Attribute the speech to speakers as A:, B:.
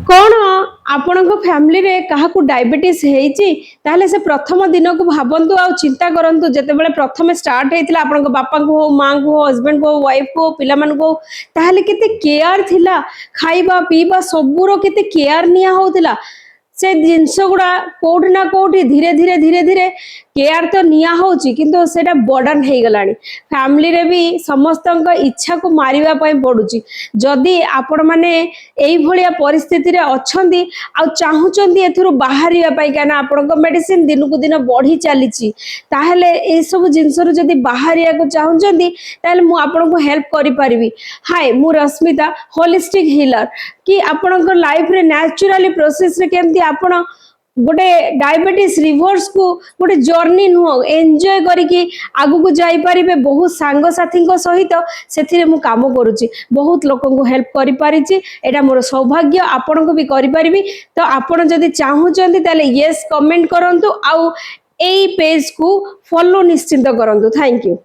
A: कौन आपण फैमिली रे कहा डायबिटीज होती से प्रथम दिन को भावतु आ चिंता करूँ जिते प्रथम स्टार्ट होता आपण बापा को हो माँ को हो हजबैंड को वाइफ को पिला को ताहले केते केयर थिला खाइबा पीबा सबूर केते केयर निया होतिला से जिनस गुड़ा कोठी ना कोठी धीरे धीरे धीरे धीरे केयर तो निया होची किंतु सेटा बर्डन हो गलानी फैमिली रे भी समस्त इच्छा को मारिबा पई पडुची जदि आपण माने एई भलिया परिस्थिति रे अछंती आ चाहुचंती एथुरु बाहरिया पई काना आपण को मेडिसिन दिन को दिन बढ़ी चलीची ताहले ए सब जिंस रु जदि बाहरिया को चाहुचंती ताहले मु आपण को हेल्प करि परिबी। हाय मु रश्मिता होलिस्टिक हीलर कि आपण को लाइफ रे नेचुरली प्रोसेस रे केमती आपण गोटे डायबिटीज रिवर्स को गोटे जर्नी नुह एंजॉय करके आगु को जाई परिबे बहुत सांग साथी सहित से मु काम करुच्ची बहुत लोक को हेल्प करि पारिछि एटा मोर सौभाग्य आपण को भी करि परिबी। तो आपण जदि चाहुचंती ताले यस कमेंट करंतु आउ एई पेज को फॉलो निश्चिंत करंतु। Thank you.